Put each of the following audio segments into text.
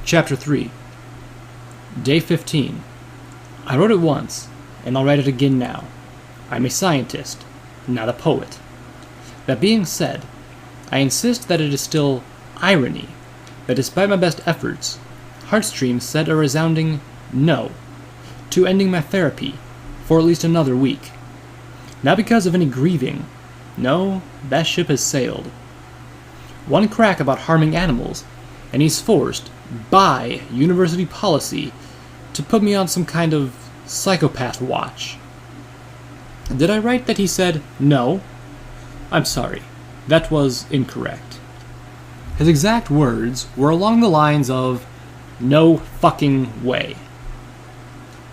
Chapter 3. Day 15. I wrote it once, and I'll write it again now. I'm a scientist, not a poet. That being said, I insist that it is still irony that despite my best efforts, Heartstream said a resounding no to ending my therapy for at least another week. Not because of any grieving. No, that ship has sailed. One crack about harming animals, and he's forced, by university policy, to put me on some kind of psychopath watch. Did I write that he said no? I'm sorry. That was incorrect. His exact words were along the lines of, "No fucking way."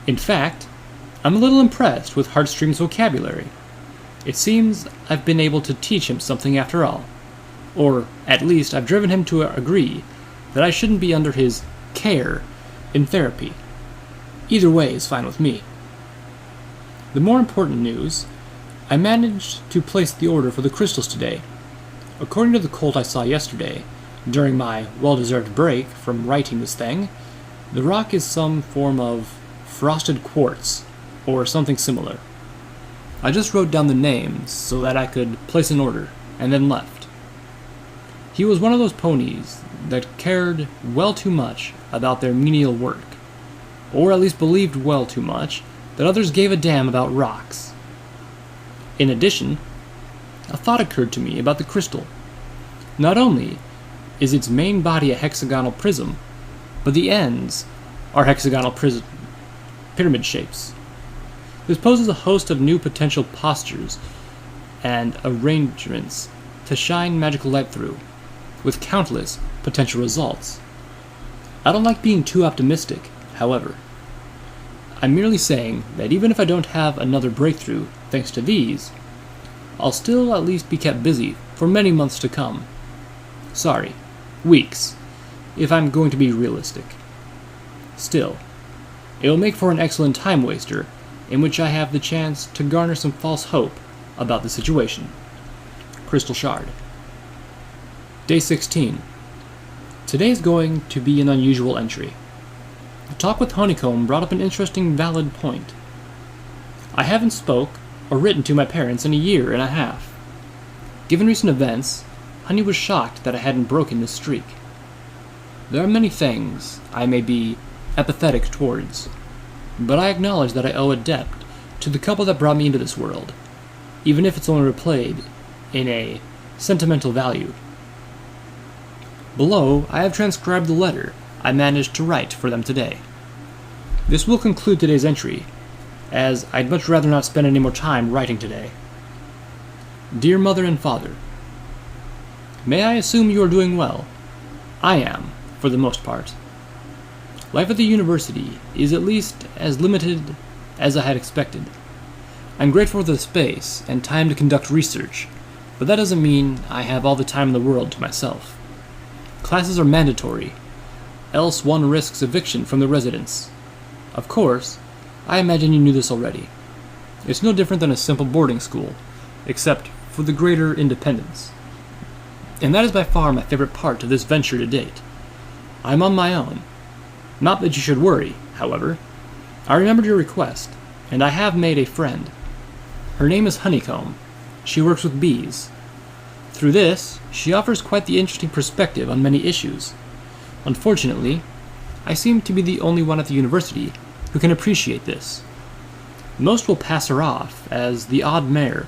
In fact, I'm a little impressed with Heartstream's vocabulary. It seems I've been able to teach him something after all. Or, at least, I've driven him to agree that I shouldn't be under his care in therapy. Either way is fine with me. The more important news, I managed to place the order for the crystals today. According to the cult I saw yesterday, during my well-deserved break from writing this thing, the rock is some form of frosted quartz, or something similar. I just wrote down the names so that I could place an order, and then left. He was one of those ponies that cared well too much about their menial work, or at least believed well too much that others gave a damn about rocks. In addition, a thought occurred to me about the crystal. Not only is its main body a hexagonal prism, but the ends are hexagonal pyramid shapes. This poses a host of new potential postures and arrangements to shine magical light through, with countless potential results. I don't like being too optimistic, however. I'm merely saying that even if I don't have another breakthrough thanks to these, I'll still at least be kept busy for many months to come. Sorry, weeks, if I'm going to be realistic. Still, it will make for an excellent time waster in which I have the chance to garner some false hope about the situation. Crystal Shard. Day 16. Today is going to be an unusual entry. A talk with Honeycomb brought up an interesting, valid point. I haven't spoke or written to my parents in a year and a half. Given recent events, Honey was shocked that I hadn't broken this streak. There are many things I may be apathetic towards, but I acknowledge that I owe a debt to the couple that brought me into this world, even if it's only replayed in a sentimental value. Below, I have transcribed the letter I managed to write for them today. This will conclude today's entry, as I'd much rather not spend any more time writing today. Dear Mother and Father, may I assume you are doing well? I am, for the most part. Life at the university is at least as limited as I had expected. I'm grateful for the space and time to conduct research, but that doesn't mean I have all the time in the world to myself. Classes are mandatory, else one risks eviction from the residence. Of course, I imagine you knew this already. It's no different than a simple boarding school, except for the greater independence. And that is by far my favorite part of this venture to date. I'm on my own. Not that you should worry, however. I remembered your request, and I have made a friend. Her name is Honeycomb. She works with bees. Through this, she offers quite the interesting perspective on many issues. Unfortunately, I seem to be the only one at the university who can appreciate this. Most will pass her off as the odd mare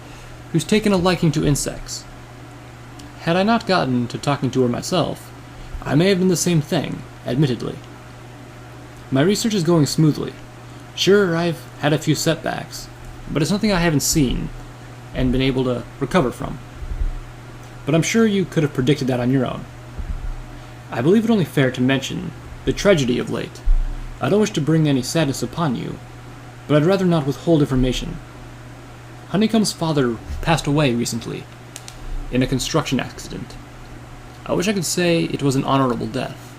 who's taken a liking to insects. Had I not gotten to talking to her myself, I may have done the same thing, admittedly. My research is going smoothly. Sure, I've had a few setbacks, but it's nothing I haven't seen and been able to recover from. But I'm sure you could have predicted that on your own. I believe it only fair to mention the tragedy of late. I don't wish to bring any sadness upon you, but I'd rather not withhold information. Honeycomb's father passed away recently, in a construction accident. I wish I could say it was an honorable death.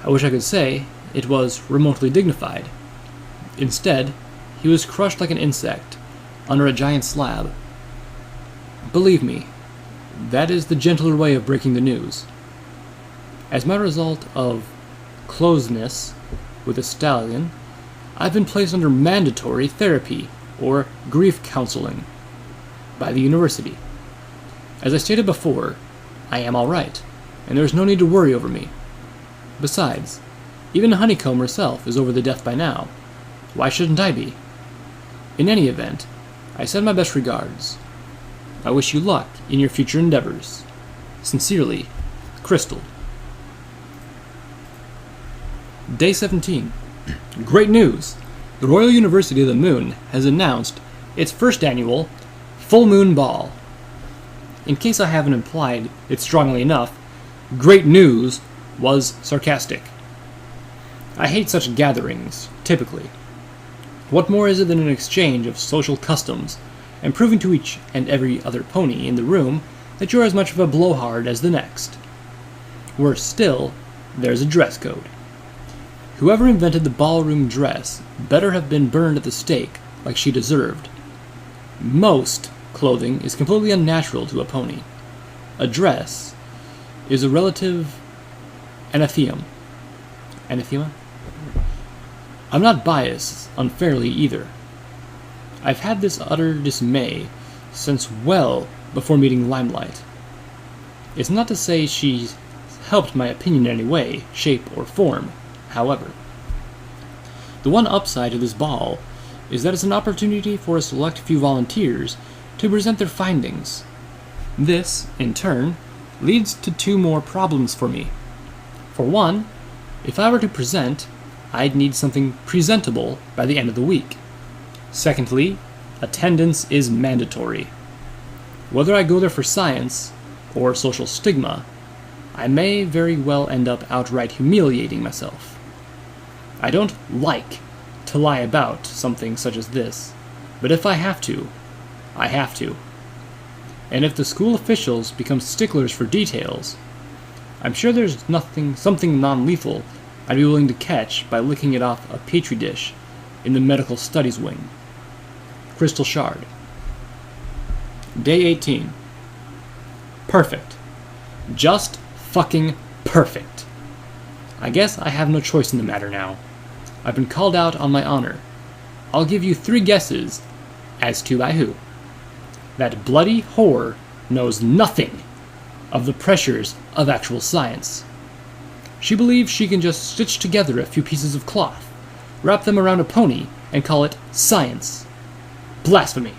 I wish I could say it was remotely dignified. Instead, he was crushed like an insect under a giant slab. Believe me, that is the gentler way of breaking the news. As my result of closeness with a stallion, I've been placed under mandatory therapy, or grief counseling, by the university. As I stated before, I am alright, and there is no need to worry over me. Besides, even Honeycomb herself is over the death by now. Why shouldn't I be? In any event, I send my best regards. I wish you luck in your future endeavors. Sincerely, Crystal. Day 17. Great news! The Royal University of the Moon has announced its first annual Full Moon Ball. In case I haven't implied it strongly enough, great news was sarcastic. I hate such gatherings, typically. What more is it than an exchange of social customs, and proving to each and every other pony in the room that you're as much of a blowhard as the next? Worse still, there's a dress code. Whoever invented the ballroom dress better have been burned at the stake like she deserved. Most clothing is completely unnatural to a pony. A dress is a relative anathema. Anathema? I'm not biased unfairly either. I've had this utter dismay since well before meeting Limelight. It's not to say she's helped my opinion in any way, shape, or form, however. The one upside to this ball is that it's an opportunity for a select few volunteers to present their findings. This, in turn, leads to two more problems for me. For one, if I were to present, I'd need something presentable by the end of the week. Secondly, attendance is mandatory. Whether I go there for science or social stigma, I may very well end up outright humiliating myself. I don't like to lie about something such as this, but if I have to, I have to. And if the school officials become sticklers for details, I'm sure there's something non-lethal I'd be willing to catch by licking it off a petri dish in the medical studies wing. Crystal Shard. Day 18. Perfect. Just fucking perfect. I guess I have no choice in the matter now. I've been called out on my honor. I'll give you 3 guesses as to by who. That bloody whore knows nothing of the pressures of actual science. She believes she can just stitch together a few pieces of cloth, wrap them around a pony, and call it science. Blasphemy.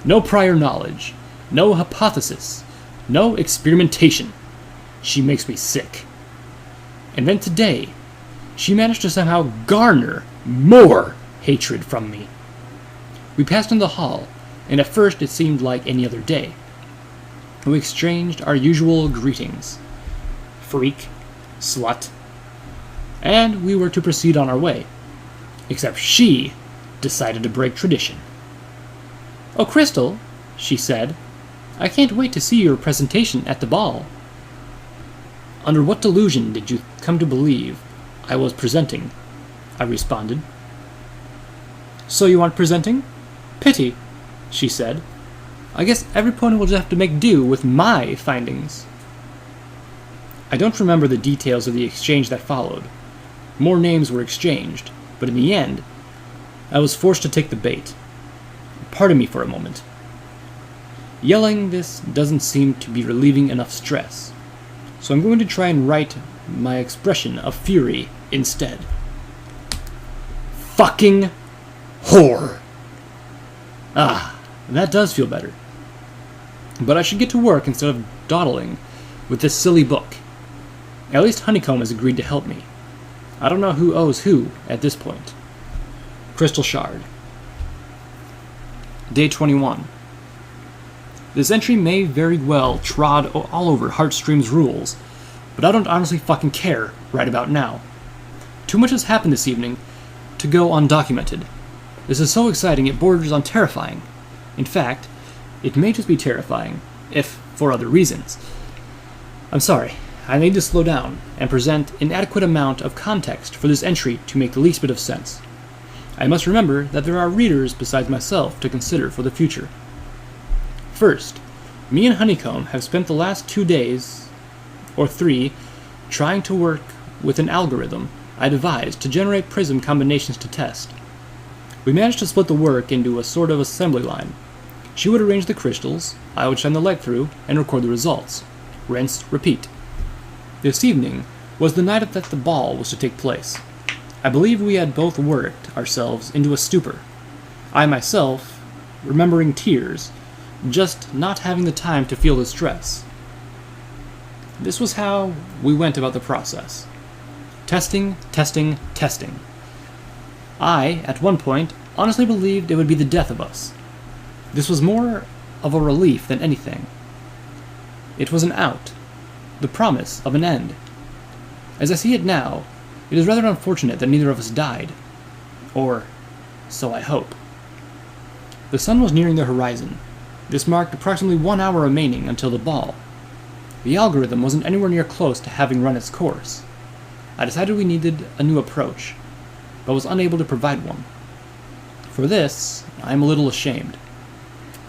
No prior knowledge. No hypothesis. No experimentation. She makes me sick. And then today, she managed to somehow garner more hatred from me. We passed in the hall, and at first it seemed like any other day. We exchanged our usual greetings. Freak. Slut. And we were to proceed on our way. Except she decided to break tradition. "Oh, Crystal," she said, "I can't wait to see your presentation at the ball." "Under what delusion did you come to believe I was presenting?" I responded. "So you aren't presenting? Pity," she said. "I guess every pony will just have to make do with my findings." I don't remember the details of the exchange that followed. More names were exchanged, but in the end, I was forced to take the bait. Pardon me for a moment. Yelling this doesn't seem to be relieving enough stress, so I'm going to try and write my expression of fury instead. Fucking whore! Ah, that does feel better. But I should get to work instead of dawdling with this silly book. At least Honeycomb has agreed to help me. I don't know who owes who at this point. Crystal Shard. Day 21. This entry may very well trod all over Heartstream's rules, but I don't honestly fucking care right about now. Too much has happened this evening to go undocumented. This is so exciting it borders on terrifying. In fact, it may just be terrifying, if for other reasons. I'm sorry. I need to slow down and present an adequate amount of context for this entry to make the least bit of sense. I must remember that there are readers besides myself to consider for the future. First, me and Honeycomb have spent the last 2 days, or 3, trying to work with an algorithm I devised to generate prism combinations to test. We managed to split the work into a sort of assembly line. She would arrange the crystals, I would shine the light through, and record the results. Rinse, repeat. This evening was the night that the ball was to take place. I believe we had both worked ourselves into a stupor. I myself, remembering tears, just not having the time to feel the stress. This was how we went about the process. Testing, testing, testing. I, at one point, honestly believed it would be the death of us. This was more of a relief than anything. It was an out, the promise of an end. As I see it now, it is rather unfortunate that neither of us died. Or, so I hope. The sun was nearing the horizon. This marked approximately 1 hour remaining until the ball. The algorithm wasn't anywhere near close to having run its course. I decided we needed a new approach, but was unable to provide one. For this, I am a little ashamed.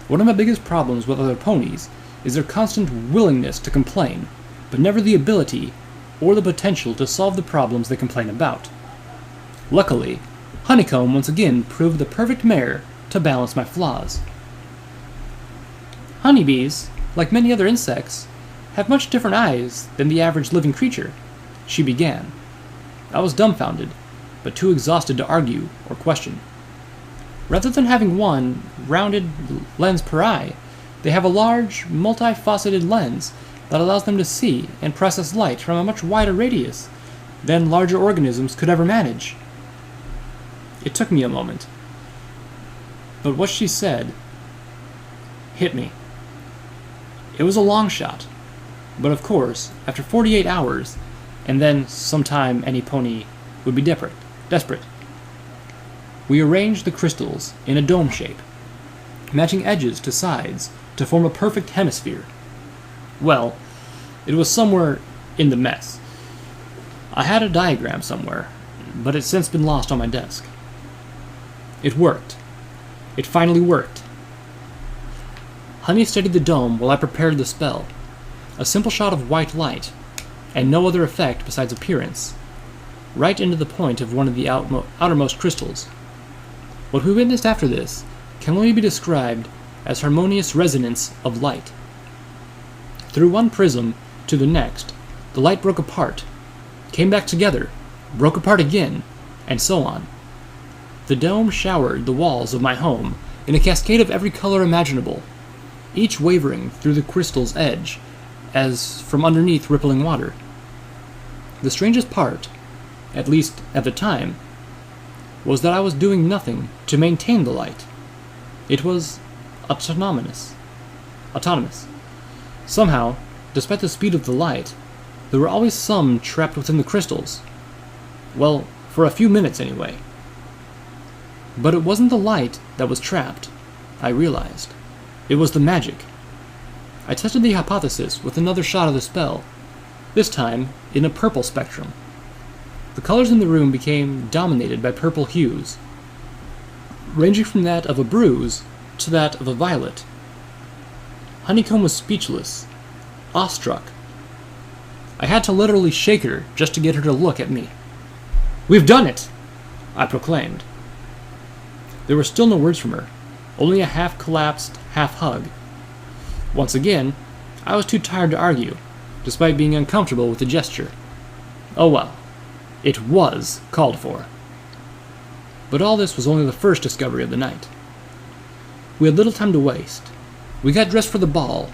One of my biggest problems with other ponies is their constant willingness to complain, but never the ability or the potential to solve the problems they complain about. Luckily, Honeycomb once again proved the perfect mare to balance my flaws. Honeybees, like many other insects, have much different eyes than the average living creature, she began. I was dumbfounded, but too exhausted to argue or question. Rather than having one rounded lens per eye, they have a large, multifaceted lens that allows them to see and process light from a much wider radius than larger organisms could ever manage. It took me a moment, but what she said hit me. It was a long shot, but of course, after 48 hours, and then sometime any pony would be desperate. We arranged the crystals in a dome shape, matching edges to sides to form a perfect hemisphere. Well, it was somewhere in the mess. I had a diagram somewhere, but it's since been lost on my desk. It worked. It finally worked. Honey steadied the dome while I prepared the spell. A simple shot of white light, and no other effect besides appearance, right into the point of one of the outermost crystals. What we witnessed after this can only be described as harmonious resonance of light. Through one prism to the next, the light broke apart, came back together, broke apart again, and so on. The dome showered the walls of my home in a cascade of every color imaginable, each wavering through the crystal's edge as from underneath rippling water. The strangest part, at least at the time, was that I was doing nothing to maintain the light. It was autonomous. Somehow, despite the speed of the light, there were always some trapped within the crystals. Well, for a few minutes anyway. But it wasn't the light that was trapped, I realized. It was the magic. I tested the hypothesis with another shot of the spell, this time in a purple spectrum. The colors in the room became dominated by purple hues, ranging from that of a bruise to that of a violet. Honeycomb was speechless, awestruck. I had to literally shake her just to get her to look at me. "We've done it!" I proclaimed. There were still no words from her, only a half-collapsed half-hug. Once again, I was too tired to argue, despite being uncomfortable with the gesture. Oh well, it was called for. But all this was only the first discovery of the night. We had little time to waste. We got dressed for the ball.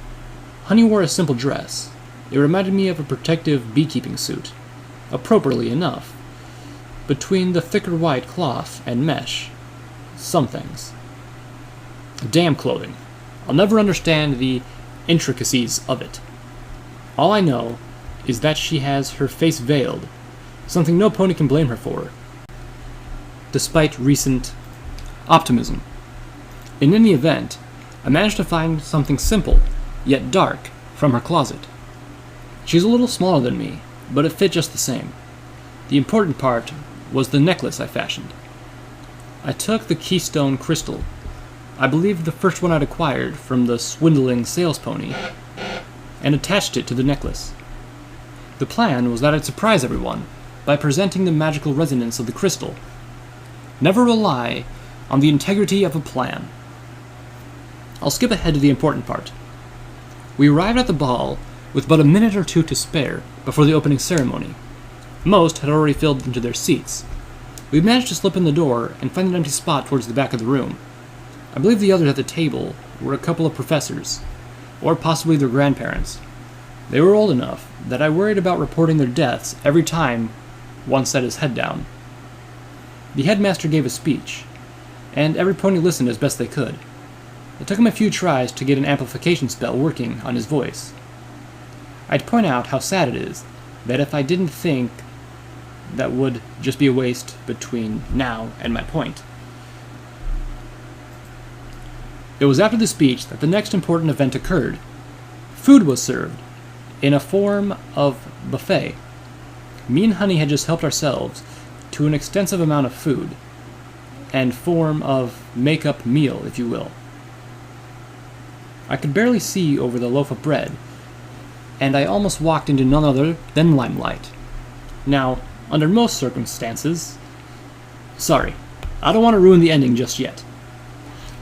Honey wore a simple dress. It reminded me of a protective beekeeping suit, appropriately enough, between the thicker white cloth and mesh. Some things. Damn clothing. I'll never understand the intricacies of it. All I know is that she has her face veiled, something no pony can blame her for, despite recent optimism. In any event, I managed to find something simple, yet dark, from her closet. She's a little smaller than me, but it fit just the same. The important part was the necklace I fashioned. I took the keystone crystal, I believe the first one I'd acquired from the swindling sales pony, and attached it to the necklace. The plan was that I'd surprise everyone, by presenting the magical resonance of the crystal. Never rely on the integrity of a plan. I'll skip ahead to the important part. We arrived at the ball with but a minute or two to spare before the opening ceremony. Most had already filled into their seats. We managed to slip in the door and find an empty spot towards the back of the room. I believe the others at the table were a couple of professors, or possibly their grandparents. They were old enough that I worried about reporting their deaths every time one set his head down. The headmaster gave a speech, and every pony listened as best they could. It took him a few tries to get an amplification spell working on his voice. I'd point out how sad it is that if I didn't think that would just be a waste between now and my point. It was after the speech that the next important event occurred. Food was served, in a form of buffet. Me and Honey had just helped ourselves to an extensive amount of food, and form of make-up meal, if you will. I could barely see over the loaf of bread, and I almost walked into none other than Limelight. Now, under most circumstances... Sorry, I don't want to ruin the ending just yet.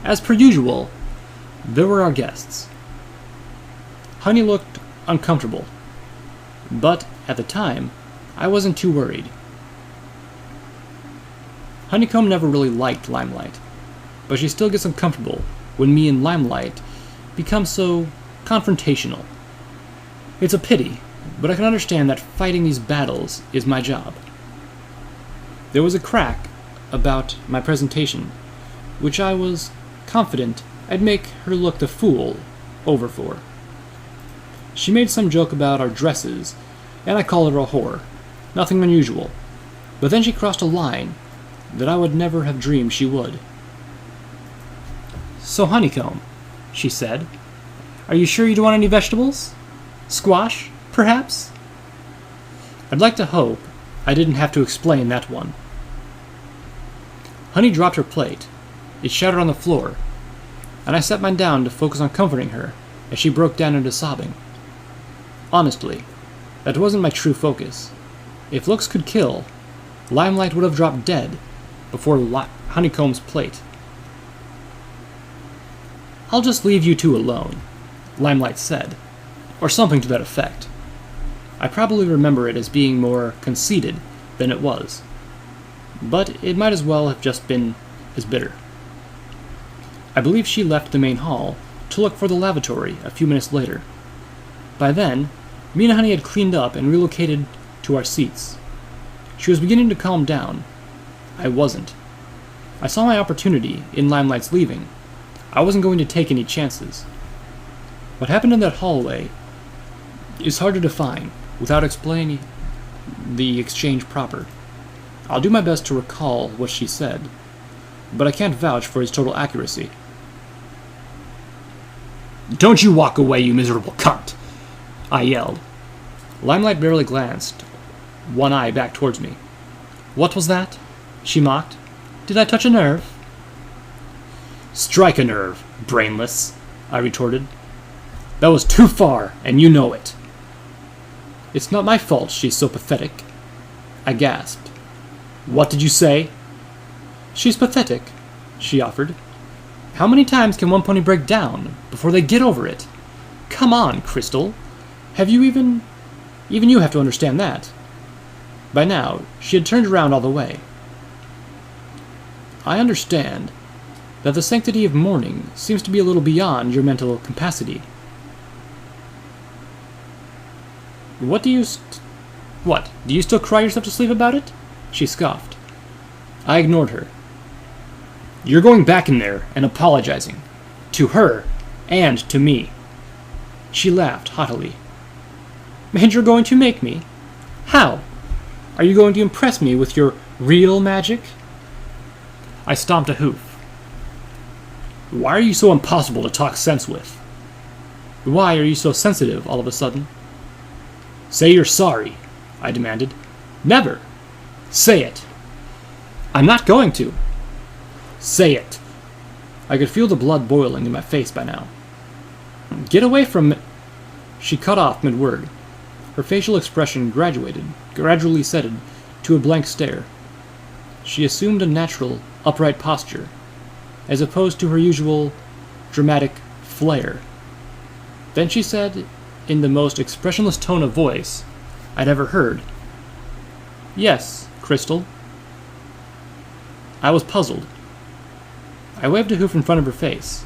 As per usual, there were our guests. Honey looked uncomfortable, but at the time, I wasn't too worried. Honeycomb never really liked Limelight, but she still gets uncomfortable when me and Limelight become so confrontational. It's a pity, but I can understand that fighting these battles is my job. There was a crack about my presentation, which I was confident I'd make her look the fool over for. She made some joke about our dresses, and I called her a whore. Nothing unusual. But then she crossed a line that I would never have dreamed she would. "So, Honeycomb," she said, "are you sure you don't want any vegetables? Squash, perhaps?" I'd like to hope I didn't have to explain that one. Honey dropped her plate. It shattered on the floor, and I set mine down to focus on comforting her as she broke down into sobbing. Honestly, that wasn't my true focus. If looks could kill, Limelight would have dropped dead before Honeycomb's plate. "I'll just leave you two alone," Limelight said, or something to that effect. I probably remember it as being more conceited than it was, but it might as well have just been as bitter. I believe she left the main hall to look for the lavatory a few minutes later. By then, me and Honey had cleaned up and relocated to our seats. She was beginning to calm down. I wasn't. I saw my opportunity in Limelight's leaving. I wasn't going to take any chances. What happened in that hallway is hard to define without explaining the exchange proper. I'll do my best to recall what she said, but I can't vouch for its total accuracy. "Don't you walk away, you miserable cunt!" I yelled. Limelight barely glanced, one eye back towards me. "What was that?" she mocked. "Did I touch a nerve?" "Strike a nerve, brainless," I retorted. "That was too far, and you know it." "It's not my fault she's so pathetic," I gasped. "What did you say?" "She's pathetic," she offered. "How many times can one pony break down before they get over it? Come on, Crystal. Have you even you have to understand that." By now, she had turned around all the way. "I understand that the sanctity of mourning seems to be a little beyond your mental capacity." Do you still cry yourself to sleep about it?" she scoffed. I ignored her. "You're going back in there and apologizing. To her, and to me." She laughed haughtily. "And you're going to make me? How? Are you going to impress me with your real magic?" I stomped a hoof. "Why are you so impossible to talk sense with? Why are you so sensitive all of a sudden?" "Say you're sorry," I demanded. "Never." "Say it." "I'm not going to." "Say it." I could feel the blood boiling in my face by now. "Get away from me." She cut off mid-word. Her facial expression gradually settled to a blank stare. She assumed a natural, upright posture, as opposed to her usual dramatic flair. Then she said, in the most expressionless tone of voice I'd ever heard, "Yes, Crystal." I was puzzled. I waved a hoof in front of her face.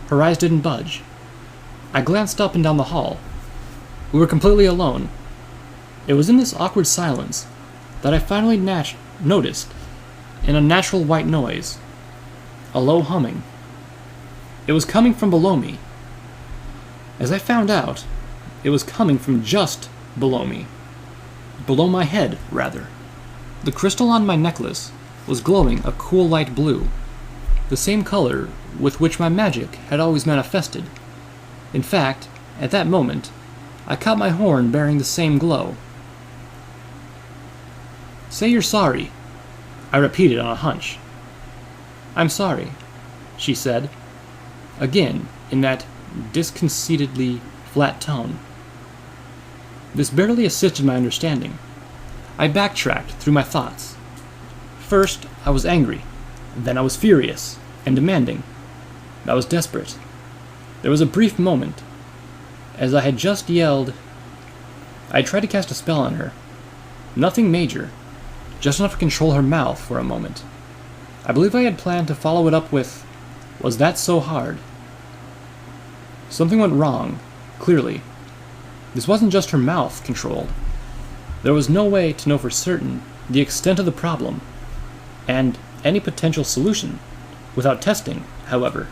Her eyes didn't budge. I glanced up and down the hall. We were completely alone. It was in this awkward silence that I finally noticed an unnatural white noise, a low humming. It was coming from below me. As I found out, it was coming from just below me. Below my head, rather. The crystal on my necklace was glowing a cool light blue, the same color with which my magic had always manifested. In fact, at that moment, I caught my horn bearing the same glow. "Say you're sorry," I repeated on a hunch. "I'm sorry," she said, again in that disconceitedly flat tone. This barely assisted my understanding. I backtracked through my thoughts. First, I was angry. Then I was furious and demanding. I was desperate. There was a brief moment. As I had just yelled, I tried to cast a spell on her. Nothing major, just enough to control her mouth for a moment. I believe I had planned to follow it up with, "Was that so hard?" Something went wrong, clearly. This wasn't just her mouth controlled. There was no way to know for certain the extent of the problem, and any potential solution, without testing, however.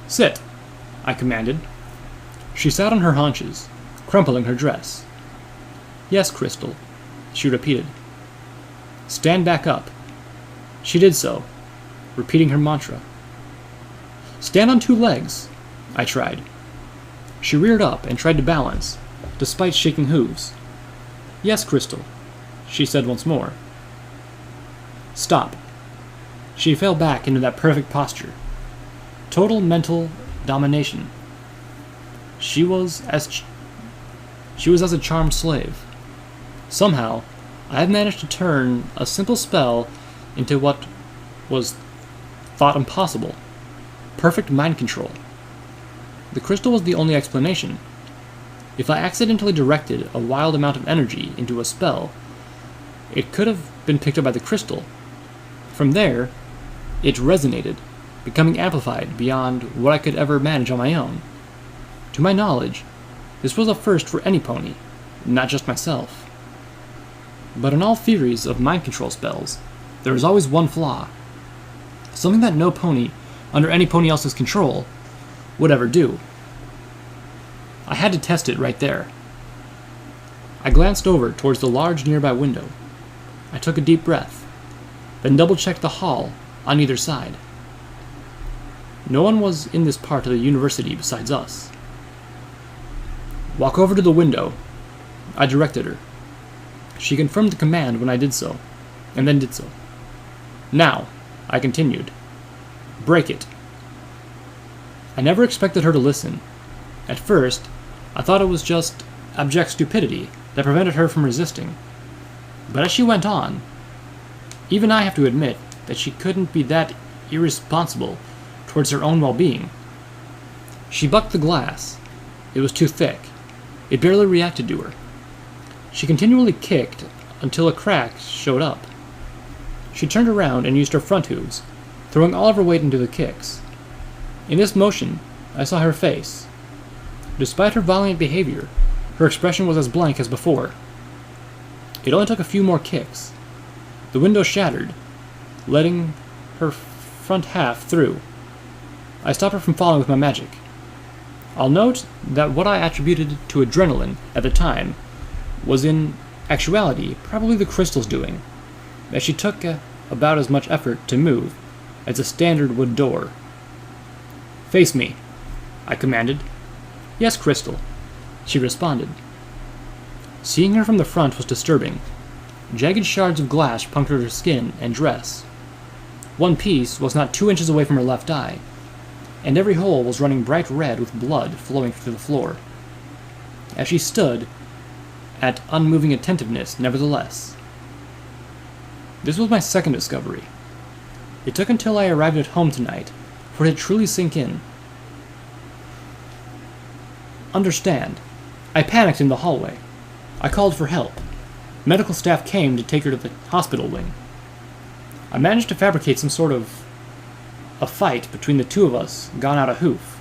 "Sit," I commanded. She sat on her haunches, crumpling her dress. "Yes, Crystal," she repeated. "Stand back up." She did so, repeating her mantra. "Stand on two legs," I tried. She reared up and tried to balance, despite shaking hooves. "Yes, Crystal," she said once more. "Stop." She fell back into that perfect posture. Total mental domination. She was as a charmed slave. Somehow, I had managed to turn a simple spell into what was thought impossible. Perfect mind control. The crystal was the only explanation. If I accidentally directed a wild amount of energy into a spell, it could have been picked up by the crystal. From there, it resonated, becoming amplified beyond what I could ever manage on my own. To my knowledge, this was a first for any pony, not just myself. But in all theories of mind control spells, there is always one flaw. Something that no pony, under any pony else's control, would ever do. I had to test it right there. I glanced over towards the large nearby window. I took a deep breath, then double-checked the hall on either side. No one was in this part of the university besides us. "Walk over to the window," I directed her. She confirmed the command when I did so, and then did so. "Now," I continued, "break it." I never expected her to listen. At first, I thought it was just abject stupidity that prevented her from resisting. But as she went on, even I have to admit that she couldn't be that irresponsible towards her own well-being. She bucked the glass. It was too thick. It barely reacted to her. She continually kicked until a crack showed up. She turned around and used her front hooves, throwing all of her weight into the kicks. In this motion, I saw her face. Despite her violent behavior, her expression was as blank as before. It only took a few more kicks. The window shattered, letting her front half through. I stopped her from falling with my magic. I'll note that what I attributed to adrenaline at the time was in actuality probably the crystal's doing, as she took about as much effort to move as a standard wood door. "Face me," I commanded. "Yes, Crystal," she responded. Seeing her from the front was disturbing. Jagged shards of glass punctured her skin and dress. One piece was not 2 inches away from her left eye, and every hole was running bright red with blood flowing through the floor. As she stood, at unmoving attentiveness nevertheless. This was my second discovery. It took until I arrived at home tonight for it to truly sink in. Understand, I panicked in the hallway. I called for help. Medical staff came to take her to the hospital wing. I managed to fabricate some sort of a fight between the two of us gone out a hoof.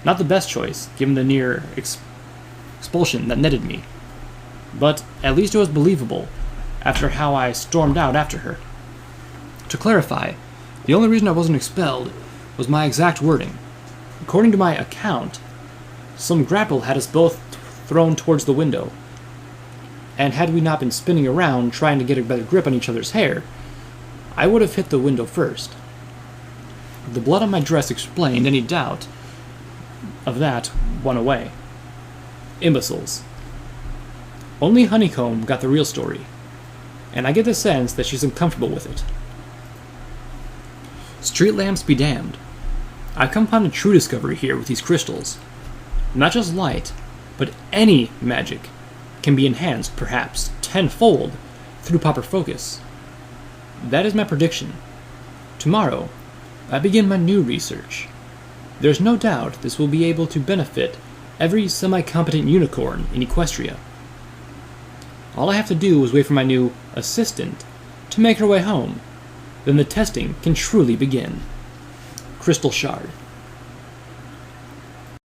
Not the best choice, given the near expulsion that netted me. But at least it was believable after how I stormed out after her. To clarify, the only reason I wasn't expelled was my exact wording. According to my account, some grapple had us both thrown towards the window, and had we not been spinning around trying to get a better grip on each other's hair, I would have hit the window first. The blood on my dress explained any doubt of that one away. Imbeciles. Only Honeycomb got the real story, and I get the sense that she's uncomfortable with it. Street lamps be damned. I've come upon a true discovery here with these crystals. Not just light, but any magic can be enhanced, perhaps tenfold, through proper focus. That is my prediction. Tomorrow, I begin my new research. There's no doubt this will be able to benefit every semi-competent unicorn in Equestria. All I have to do is wait for my new assistant to make her way home. Then the testing can truly begin. Crystal Shard.